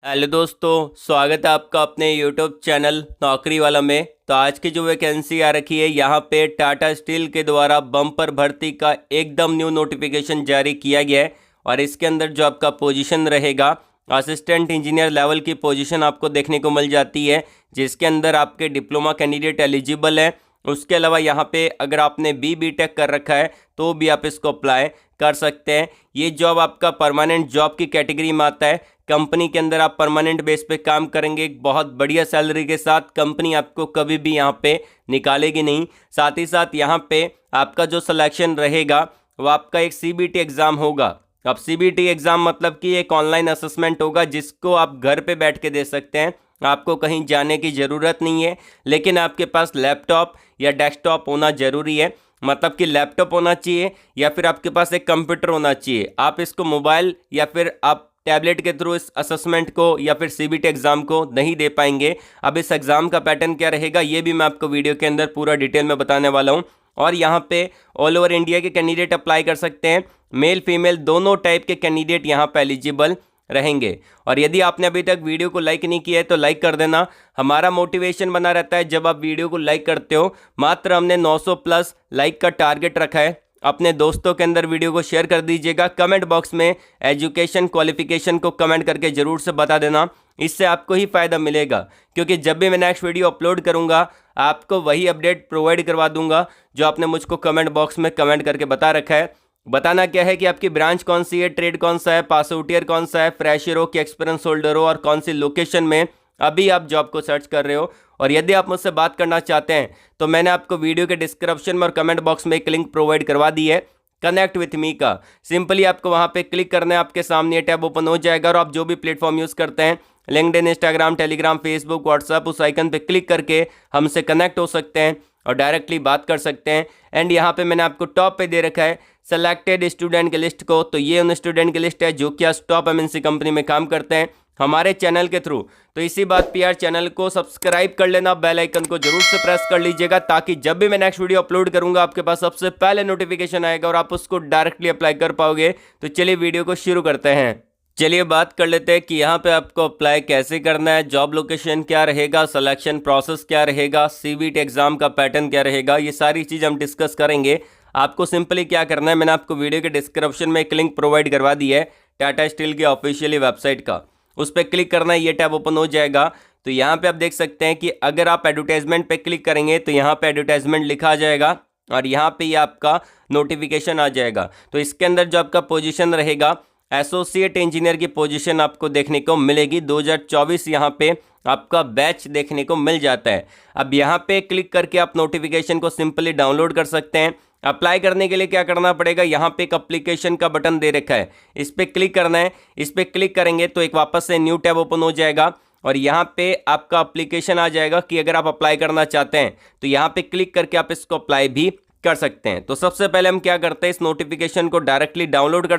Hello दोस्तों, स्वागत है आपका अपने यूट्यूब चैनल नौकरी वाला में। तो आज की जो वैकेंसी आ रखी है यहाँ पे टाटा स्टील के द्वारा बम्पर भर्ती का एकदम न्यू नोटिफिकेशन जारी किया गया है। और इसके अंदर जो आपका पोजीशन रहेगा, असिस्टेंट इंजीनियर लेवल की पोजीशन आपको देखने को मिल जाती है, जिसके अंदर आपके डिप्लोमा कैंडिडेट एलिजिबल है। उसके अलावा यहाँ पे अगर आपने बी टेक कर रखा है तो भी आप इसको अप्लाई कर सकते हैं। ये जॉब आपका परमानेंट जॉब की कैटेगरी में आता है। कंपनी के अंदर आप परमानेंट बेस पे काम करेंगे, एक बहुत बढ़िया सैलरी के साथ। कंपनी आपको कभी भी यहाँ पे निकालेगी नहीं। साथ ही साथ यहाँ पे आपका जो सिलेक्शन रहेगा वो आपका एक सीबीटी एग्ज़ाम होगा। अब सीबीटी एग्ज़ाम मतलब कि एक ऑनलाइन असेसमेंट होगा, जिसको आप घर पे बैठ के दे सकते हैं। आपको कहीं जाने की ज़रूरत नहीं है, लेकिन आपके पास लैपटॉप या डेस्कटॉप होना ज़रूरी है। मतलब कि लैपटॉप होना चाहिए या फिर आपके पास एक कंप्यूटर होना चाहिए। आप इसको मोबाइल या फिर आप टैबलेट के थ्रू इस असेसमेंट को या फिर सीबीटी एग्ज़ाम को नहीं दे पाएंगे। अब इस एग्ज़ाम का पैटर्न क्या रहेगा ये भी मैं आपको वीडियो के अंदर पूरा डिटेल में बताने वाला हूँ। और यहाँ पे ऑल ओवर इंडिया के कैंडिडेट अप्लाई कर सकते हैं। मेल फीमेल दोनों टाइप के कैंडिडेट यहाँ पे एलिजिबल रहेंगे। और यदि आपने अभी तक वीडियो को लाइक नहीं किया है तो लाइक कर देना। हमारा मोटिवेशन बना रहता है जब आप वीडियो को लाइक करते हो। मात्र हमने 900 प्लस लाइक का टारगेट रखा है। अपने दोस्तों के अंदर वीडियो को शेयर कर दीजिएगा। कमेंट बॉक्स में एजुकेशन क्वालिफिकेशन को कमेंट करके ज़रूर से बता देना। इससे आपको ही फ़ायदा मिलेगा, क्योंकि जब भी मैं नेक्स्ट वीडियो अपलोड करूंगा आपको वही अपडेट प्रोवाइड करवा दूंगा जो आपने मुझको कमेंट बॉक्स में कमेंट करके बता रखा है। बताना क्या है कि आपकी ब्रांच कौन सी है, ट्रेड कौन सा है, पास आउट ईयर कौन सा है, फ्रेशर हो कि एक्सपीरियंस होल्डर हो, और कौन सी लोकेशन में अभी आप जॉब को सर्च कर रहे हो। और यदि आप मुझसे बात करना चाहते हैं तो मैंने आपको वीडियो के डिस्क्रिप्शन में और कमेंट बॉक्स में एक लिंक प्रोवाइड करवा दी है कनेक्ट विथ मी का। सिंपली आपको वहां पे क्लिक करना है, आपके सामने ये टैब ओपन हो जाएगा। और आप जो भी प्लेटफॉर्म यूज़ करते हैं, LinkedIn, Instagram, Telegram, Facebook, WhatsApp, उस आइकन पे क्लिक करके हमसे कनेक्ट हो सकते हैं और डायरेक्टली बात कर सकते हैं। एंड यहाँ पे मैंने आपको टॉप पे दे रखा है सेलेक्टेड स्टूडेंट की लिस्ट को। तो ये उन स्टूडेंट की लिस्ट है जो कि आज टॉप एमएनसी कंपनी में काम करते हैं हमारे चैनल के थ्रू। तो इसी बात पे यार चैनल को सब्सक्राइब कर लेना, बेल आइकन को जरूर से प्रेस कर लीजिएगा, ताकि जब भी मैं नेक्स्ट वीडियो अपलोड करूंगा आपके पास सबसे पहले नोटिफिकेशन आएगा और आप उसको डायरेक्टली अप्लाई कर पाओगे। तो चलिए वीडियो को शुरू करते हैं। चलिए बात कर लेते हैं कि यहाँ पे आपको अप्लाई कैसे करना है, जॉब लोकेशन क्या रहेगा, सिलेक्शन प्रोसेस क्या रहेगा, सीबीटी एग्जाम का पैटर्न क्या रहेगा, ये सारी चीज़ हम डिस्कस करेंगे। आपको सिंपली क्या करना है, मैंने आपको वीडियो के डिस्क्रिप्शन में एक लिंक प्रोवाइड करवा दी है टाटा स्टील की ऑफिशियली वेबसाइट का। उस पर क्लिक करना है, ये टैब ओपन हो जाएगा। तो यहाँ पे आप देख सकते हैं कि अगर आप एडवर्टाइजमेंट पे क्लिक करेंगे तो यहाँ पे एडवर्टाइजमेंट लिखा आ जाएगा और यहाँ पे ये आपका नोटिफिकेशन आ जाएगा। तो इसके अंदर जो आपका पोजीशन रहेगा, एसोसिएट इंजीनियर की पोजीशन आपको देखने को मिलेगी। 2024 यहाँ पे आपका बैच देखने को मिल जाता है। अब यहाँ पे क्लिक करके आप नोटिफिकेशन को सिंपली डाउनलोड कर सकते हैं। अप्लाई करने के लिए क्या करना पड़ेगा, यहाँ पे एक एप्लीकेशन का बटन दे रखा है, इस पर क्लिक करना है। इस पर क्लिक करेंगे तो एक वापस से न्यू टैब ओपन हो जाएगा और यहाँ पे आपका एप्लीकेशन आ जाएगा कि अगर आप अप्लाई करना चाहते हैं तो यहाँ पे क्लिक करके आप इसको अप्लाई भी कर सकते हैं। तो सबसे पहले हम क्या करते हैं, इस नोटिफिकेशन को डायरेक्टली डाउनलोड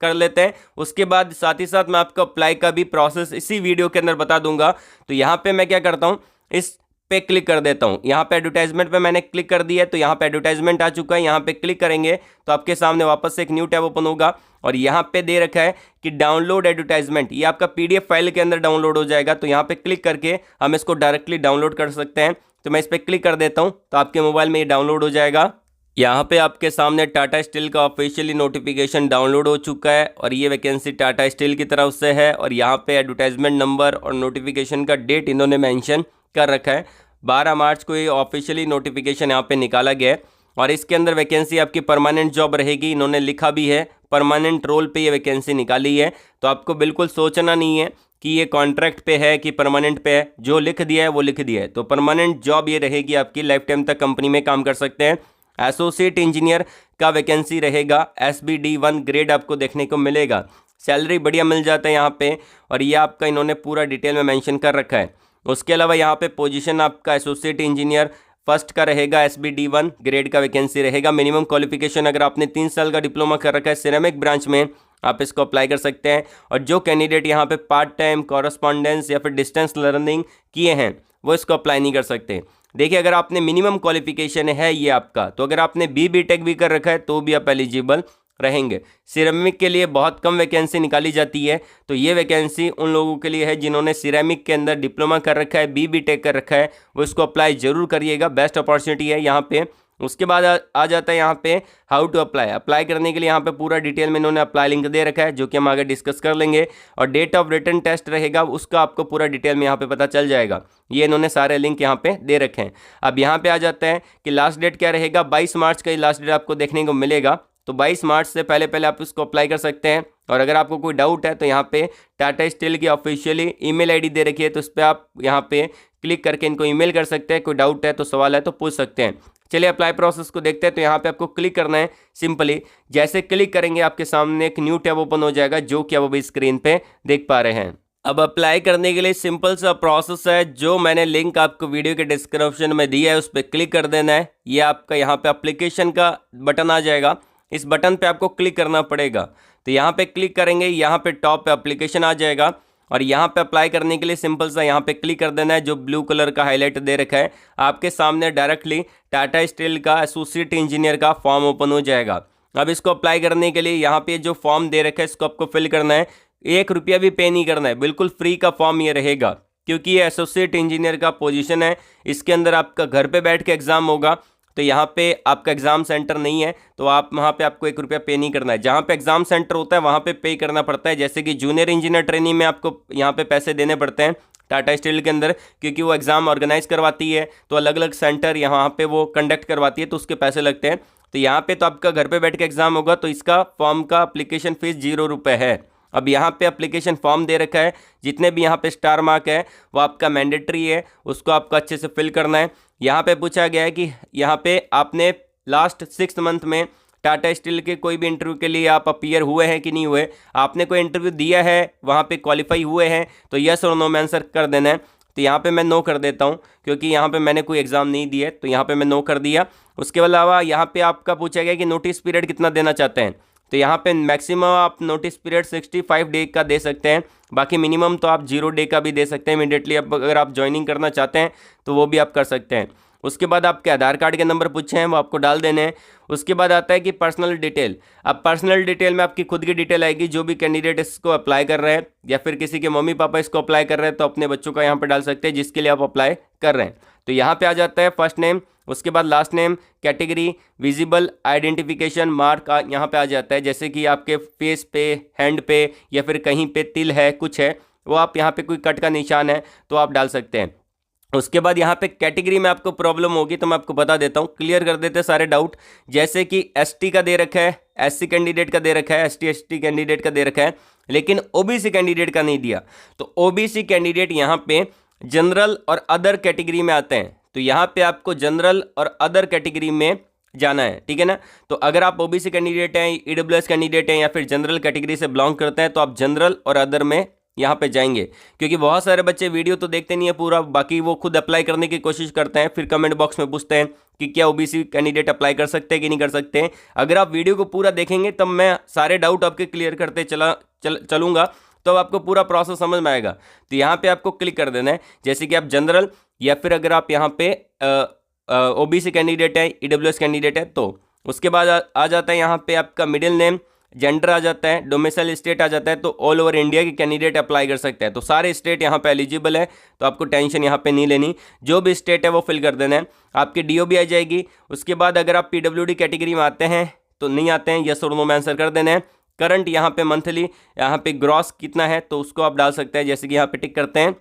कर लेते हैं। उसके बाद साथ ही साथ मैं आपको अप्लाई का भी प्रोसेस इसी वीडियो के अंदर बता दूंगा। तो यहाँ पे मैं क्या करता हूँ, इस पे क्लिक कर देता हूँ। यहाँ पे एडवर्टाइजमेंट पे मैंने क्लिक कर दिया है, तो यहाँ पे एडवर्टाइजमेंट आ चुका है। यहाँ पे क्लिक करेंगे तो आपके सामने वापस से एक न्यू टैब ओपन होगा और यहाँ पे दे रखा है कि डाउनलोड एडवर्टाइजमेंट। ये आपका पीडीएफ फाइल के अंदर डाउनलोड हो जाएगा। तो यहाँ पे क्लिक करके हम इसको डायरेक्टली डाउनलोड कर सकते हैं। तो मैं इस पर क्लिक कर देता हूँ तो आपके मोबाइल में ये डाउनलोड हो जाएगा। यहाँ पे आपके सामने टाटा स्टील का ऑफिशियली नोटिफिकेशन डाउनलोड हो चुका है और ये वैकेंसी टाटा स्टील की तरफ से है। और यहाँ पे एडवर्टाइजमेंट नंबर और नोटिफिकेशन का डेट इन्होंने मेंशन कर रखा है। 12 मार्च को ये ऑफिशियली नोटिफिकेशन यहाँ पे निकाला गया है और इसके अंदर वैकेंसी आपकी परमानेंट जॉब रहेगी। इन्होंने लिखा भी है परमानेंट रोल पे ये वैकेंसी निकाली है। तो आपको बिल्कुल सोचना नहीं है कि ये कॉन्ट्रैक्ट पे है कि परमानेंट पे है, जो लिख दिया है वो लिख दिया है। तो परमानेंट जॉब ये रहेगी आपकी, लाइफ टाइम तक कंपनी में काम कर सकते हैं। एसोसिएट इंजीनियर का वैकेंसी रहेगा, SBD1 ग्रेड आपको देखने को मिलेगा। सैलरी बढ़िया मिल जाता है यहाँ पे और ये आपका इन्होंने पूरा डिटेल में मेंशन कर रखा है। उसके अलावा यहाँ पे पोजीशन आपका एसोसिएट इंजीनियर फर्स्ट का रहेगा, SBD1 ग्रेड का वैकेंसी रहेगा। मिनिमम क्वालिफिकेशन अगर आपने 3 साल का डिप्लोमा कर रखा है सिरेमिक ब्रांच में, आप इसको अप्लाई कर सकते हैं। और जो कैंडिडेट यहाँ पे पार्ट टाइम, कॉरेस्पॉन्डेंस या फिर डिस्टेंस लर्निंग किए हैं वो इसको अप्लाई नहीं कर सकते। देखिए, अगर आपने मिनिमम क्वालिफिकेशन है ये आपका, तो अगर आपने बी टेक भी कर रखा है तो भी आप एलिजिबल रहेंगे। सिरेमिक के लिए बहुत कम वैकेंसी निकाली जाती है, तो ये वैकेंसी उन लोगों के लिए है जिन्होंने सिरेमिक के अंदर डिप्लोमा कर रखा है, बी टेक कर रखा है, वो इसको अप्लाई जरूर करिएगा, बेस्ट अपॉर्चुनिटी है यहाँ पे। उसके बाद आ जाता है यहाँ पे हाउ टू अप्लाई करने के लिए यहाँ पे पूरा डिटेल में इन्होंने अप्लाई लिंक दे रखा है, जो कि हम आगे डिस्कस कर लेंगे। और डेट ऑफ रिटन टेस्ट रहेगा, उसका आपको पूरा डिटेल में यहाँ पे पता चल जाएगा। ये इन्होंने सारे लिंक यहाँ पे दे रखे हैं। अब यहाँ पे आ जाता है कि लास्ट डेट क्या रहेगा। 22 मार्च का ही लास्ट डेट आपको देखने को मिलेगा, तो 22 मार्च से पहले आप इसको अप्लाई कर सकते हैं। और अगर आपको कोई डाउट है तो यहाँ पे टाटा स्टील की ऑफिशियली ईमेल आईडी दे रखी है, तो उस पर आप यहाँ पे क्लिक करके इनको ईमेल कर सकते हैं। कोई डाउट है तो सवाल है तो पूछ सकते हैं। चलिए अप्लाई प्रोसेस को देखते हैं। तो यहाँ पे आपको क्लिक करना है सिंपली। जैसे क्लिक करेंगे आपके सामने एक न्यू टैब ओपन हो जाएगा, जो कि आप अभी स्क्रीन पे देख पा रहे हैं। अब अप्लाई करने के लिए सिंपल सा प्रोसेस है, जो मैंने लिंक आपको वीडियो के डिस्क्रिप्शन में दिया है उस पर क्लिक कर देना है। ये आपका यहाँ पे एप्लीकेशन का बटन आ जाएगा, इस बटन पे आपको क्लिक करना पड़ेगा। तो यहाँ पे क्लिक करेंगे, यहाँ पे टॉप पे एप्लीकेशन आ जाएगा और यहाँ पे अप्लाई करने के लिए सिंपल सा यहाँ पे क्लिक कर देना है। जो ब्लू कलर का हाईलाइट दे रखा है आपके सामने, डायरेक्टली टाटा स्टील का एसोसिएट इंजीनियर का फॉर्म ओपन हो जाएगा। अब इसको अप्लाई करने के लिए यहाँ पे जो फॉर्म दे रखा है इसको आपको फिल करना है। 1 रुपया भी पे नहीं करना है, बिल्कुल फ्री का फॉर्म ये रहेगा, क्योंकि ये एसोसिएट इंजीनियर का पोजीशन है। इसके अंदर आपका घर पे बैठ के एग्जाम होगा, तो यहाँ पे आपका एग्जाम सेंटर नहीं है, तो आप वहाँ पे आपको 1 रुपया पे नहीं करना है। जहाँ पे एग्जाम सेंटर होता है वहाँ पे करना पड़ता है। जैसे कि जूनियर इंजीनियर ट्रेनिंग में आपको यहाँ पे पैसे देने पड़ते हैं टाटा स्टील के अंदर, क्योंकि वो एग्जाम ऑर्गेनाइज करवाती है, तो अलग अलग सेंटर यहाँ पे वो कंडक्ट करवाती है, तो उसके पैसे लगते हैं। तो यहाँ पे तो आपका घर पे बैठ के एग्जाम होगा, तो इसका फॉर्म का अप्लीकेशन फीस 0 रुपये है। अब यहाँ पे एप्लीकेशन फॉर्म दे रखा है, जितने भी यहाँ पे स्टार मार्क है वो आपका मैंडेटरी है, उसको आपको अच्छे से फिल करना है। यहाँ पे पूछा गया है कि यहाँ पे आपने लास्ट 6 मंथ में टाटा स्टील के कोई भी इंटरव्यू के लिए आप अपीयर हुए हैं कि नहीं हुए, आपने कोई इंटरव्यू दिया है, वहाँ पे क्वालिफाई हुए हैं, तो यस और नो में आंसर कर देना है। तो यहाँ पे मैं नो कर देता हूँ, क्योंकि यहाँ पे मैंने कोई एग्ज़ाम नहीं दिया है, तो यहाँ पे मैं नो कर दिया। उसके अलावा यहाँ पे आपका पूछा गया कि नोटिस पीरियड कितना देना चाहते हैं, तो यहाँ पे मैक्सिमम आप नोटिस पीरियड 65 डे का दे सकते हैं, बाकी मिनिमम तो आप 0 डे का भी दे सकते हैं इमीडिएटली। अब अगर आप ज्वाइनिंग करना चाहते हैं तो वो भी आप कर सकते हैं। उसके बाद आपके आधार कार्ड के नंबर पूछे हैं, वो आपको डाल देने हैं। उसके बाद आता है कि पर्सनल डिटेल। अब पर्सनल डिटेल में आपकी खुद की डिटेल आएगी, जो भी कैंडिडेट इसको अप्लाई कर रहे हैं या फिर किसी के मम्मी पापा इसको अप्लाई कर रहे हैं, तो अपने बच्चों का यहाँ पर डाल सकते हैं जिसके लिए आप अप्लाई कर रहे हैं। तो यहाँ पे आ जाता है फर्स्ट नेम, उसके बाद last name, category, visible identification mark यहाँ पे आ जाता है, जैसे कि आपके फेस पे, हैंड पे या फिर कहीं पे तिल है, कुछ है, वो आप यहाँ पे कोई कट का निशान है तो आप डाल सकते हैं। उसके बाद यहाँ पे कैटेगरी में आपको प्रॉब्लम होगी तो मैं आपको बता देता हूँ, क्लियर कर देते हैं सारे डाउट। जैसे कि एसटी का दे रखा है, एससी कैंडिडेट का दे रखा है, एसटी कैंडिडेट का दे रखा है, लेकिन ओबीसी कैंडिडेट का नहीं दिया। तो ओबीसी कैंडिडेट यहाँ पे जनरल और अदर कैटेगरी में आते हैं, तो यहाँ पे आपको जनरल और अदर कैटेगरी में जाना है, ठीक है ना। तो अगर आप ओबीसी कैंडिडेट हैं, ईडब्ल्यूएस कैंडिडेट हैं या फिर जनरल कैटेगरी से बिलोंग करते हैं, तो आप जनरल और अदर में यहाँ पे जाएंगे। क्योंकि बहुत सारे बच्चे वीडियो तो देखते नहीं है पूरा, बाकी वो खुद अप्लाई करने की कोशिश करते हैं, फिर कमेंट बॉक्स में पूछते हैं कि क्या ओबीसी कैंडिडेट अप्लाई कर सकते हैं कि नहीं कर सकते हैं। अगर आप वीडियो को पूरा देखेंगे तब मैं सारे डाउट आपके क्लियर करते चलूँगा, तो आपको पूरा प्रोसेस समझ में आएगा। तो यहाँ पे आपको क्लिक कर देना है, जैसे कि आप जनरल या फिर अगर आप यहाँ पे ओबीसी कैंडिडेट है, ईडब्ल्यूएस कैंडिडेट है, तो उसके बाद आ जाता है यहाँ पे आपका मिडिल नेम, जेंडर आ जाता है, डोमिसाइल स्टेट आ जाता है। तो ऑल ओवर इंडिया के कैंडिडेट अप्लाई कर सकते हैं, तो सारे स्टेट यहाँ पे एलिजिबल है, तो आपको टेंशन यहाँ पे नहीं लेनी, जो भी स्टेट है वो फिल कर देना है। आपकी डीओ भी आ जाएगी। उसके बाद अगर आप पीडब्ल्यूडी कैटेगरी में आते हैं तो नहीं आते हैं, यस और नो में आंसर कर देना है। करंट यहाँ पे मंथली, यहाँ पे ग्रॉस कितना है तो उसको आप डाल सकते हैं, जैसे कि यहाँ पे टिक करते हैं,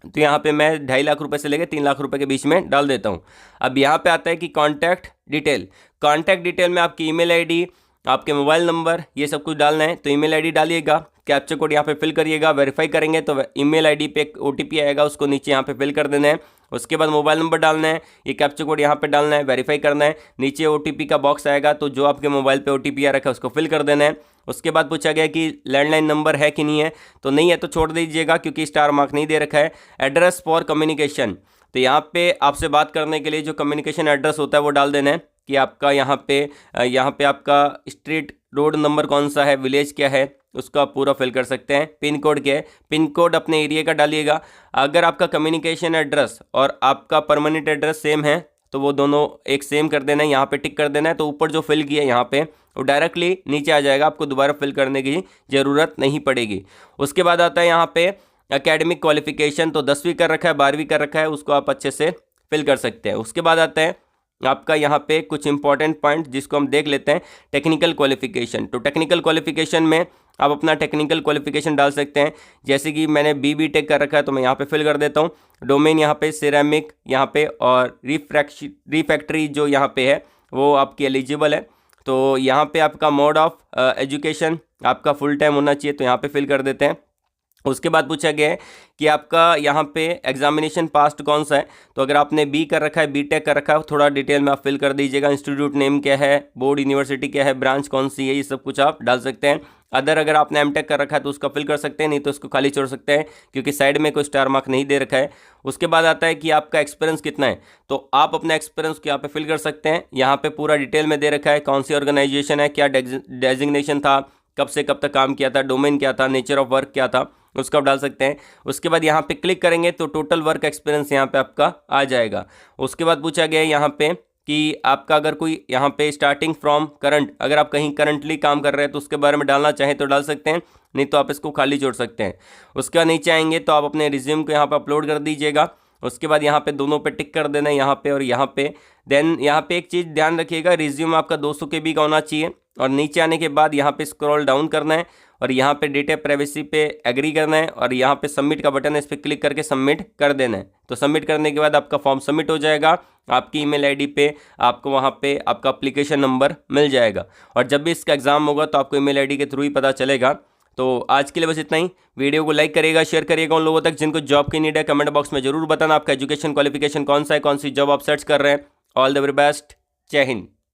तो यहाँ पे मैं 2.5 लाख रुपए से लेकर 3 लाख रुपए के बीच में डाल देता हूँ। अब यहाँ पे आता है कि कॉन्टैक्ट डिटेल। कॉन्टैक्ट डिटेल में आपकी ईमेल आईडी, आपके मोबाइल नंबर, ये सब कुछ डालना है। तो ईमेल आईडी डालिएगा, कैप्चा कोड यहाँ पे फिल करिएगा, वेरीफाई करेंगे तो ईमेल आईडी पे एक ओटीपी आएगा, उसको नीचे यहाँ पे फिल कर देना है। उसके बाद मोबाइल नंबर डालना है, ये कैप्चा कोड यहाँ पे डालना है, वेरीफाई करना है। नीचे ओटीपी का बॉक्स आएगा, तो जो आपके मोबाइल पे ओटीपी आ रखा है उसको फिल कर देना है। उसके बाद पूछा गया कि लैंडलाइन नंबर है कि नहीं है, तो नहीं है तो छोड़ दीजिएगा, क्योंकि स्टार मार्क नहीं दे रखा है। एड्रेस फॉर कम्युनिकेशन, तो यहाँ पे आपसे बात करने के लिए जो कम्युनिकेशन एड्रेस होता है वो डाल देना है कि आपका यहाँ पे आपका स्ट्रीट रोड नंबर कौन सा है, विलेज क्या है, उसको आप पूरा फिल कर सकते हैं। पिन कोड क्या है, पिन कोड अपने एरिया का डालिएगा। अगर आपका कम्युनिकेशन एड्रेस और आपका परमानेंट एड्रेस सेम है तो वो दोनों एक सेम कर देना है, यहाँ पे टिक कर देना है। तो ऊपर जो फिल किया है यहाँ पे वो डायरेक्टली नीचे आ जाएगा, आपको दोबारा फिल करने की ज़रूरत नहीं पड़ेगी। उसके बाद आता है यहाँ पे एकेडमिक क्वालिफिकेशन, तो 10वीं कर रखा है, 12वीं कर रखा है, उसको आप अच्छे से फिल कर सकते हैं। उसके बाद आता है आपका यहाँ पे कुछ इंपॉर्टेंट पॉइंट जिसको हम देख लेते हैं, टेक्निकल क्वालिफिकेशन। तो टेक्निकल क्वालिफिकेशन में आप अपना टेक्निकल क्वालिफिकेशन डाल सकते हैं। जैसे कि मैंने BTech कर रखा है तो मैं यहाँ पे फिल कर देता हूँ। डोमेन यहाँ पे सिरेमिक यहाँ पे, और रिफैक्ट्री जो यहाँ पे है वो आपकी एलिजिबल है। तो यहाँ पे आपका मोड ऑफ एजुकेशन आपका फुल टाइम होना चाहिए, तो यहाँ पे फिल कर देते हैं। उसके बाद पूछा गया है कि आपका यहाँ पे एग्जामिनेशन पास्ट कौन सा है। तो अगर आपने कर रखा है, BTech कर रखा है, थोड़ा डिटेल में आप फिल कर दीजिएगा। इंस्टीट्यूट नेम क्या है, बोर्ड यूनिवर्सिटी क्या है, ब्रांच कौन सी है, ये सब कुछ आप डाल सकते हैं। अदर अगर आपने MTech कर रखा है तो उसका फिल कर सकते हैं, नहीं तो उसको खाली छोड़ सकते हैं क्योंकि साइड में कोई स्टार मार्क नहीं दे रखा है। उसके बाद आता है कि आपका एक्सपीरियंस कितना है, तो आप अपना एक्सपीरियंस को यहाँ पे फिल कर सकते हैं। यहाँ पे पूरा डिटेल में दे रखा है, कौन सी ऑर्गेनाइजेशन है, क्या डेजिग्नेशन था, कब से कब तक काम किया था, डोमेन क्या था, नेचर ऑफ वर्क क्या था, उसको आप डाल सकते हैं। उसके बाद यहाँ पे क्लिक करेंगे तो टोटल वर्क एक्सपीरियंस यहाँ पे आपका आ जाएगा। उसके बाद पूछा गया है यहाँ पे कि आपका अगर कोई यहाँ पे स्टार्टिंग फ्रॉम करंट, अगर आप कहीं करंटली काम कर रहे हैं तो उसके बारे में डालना चाहें तो डाल सकते हैं, नहीं तो आप इसको खाली छोड़ सकते हैं। उसके बाद नीचे आएंगे तो आप अपने रिज्यूम को यहाँ पे अपलोड कर दीजिएगा। उसके बाद यहाँ पे दोनों पे टिक कर देना है, यहाँ पे और यहाँ पे। देन यहाँ पे एक चीज़ ध्यान रखिएगा, रिज्यूम आपका 200 KB का होना चाहिए। और नीचे आने के बाद यहाँ पे स्क्रॉल डाउन करना है और यहाँ पे डेटा प्राइवेसी पे एग्री करना है और यहाँ पे सबमिट का बटन है, इस पर क्लिक करके सबमिट कर देना है। तो सबमिट करने के बाद आपका फॉर्म सबमिट हो जाएगा, आपकी ईमेल आईडी पे आपको वहाँ पे आपका एप्लीकेशन नंबर मिल जाएगा। और जब भी इसका एग्जाम होगा तो आपको ईमेल आईडी के थ्रू ही पता चलेगा। तो आज के लिए बस इतना ही। वीडियो को लाइक करिएगा, शेयर करिएगा उन लोगों तक जिनको जॉब की नीड है। कमेंट बॉक्स में जरूर बताना आपका एजुकेशन क्वालिफिकेशन कौन सा है, कौन सी जॉब आप सर्च कर रहे हैं। ऑल द वेरी बेस्ट, जय हिंद।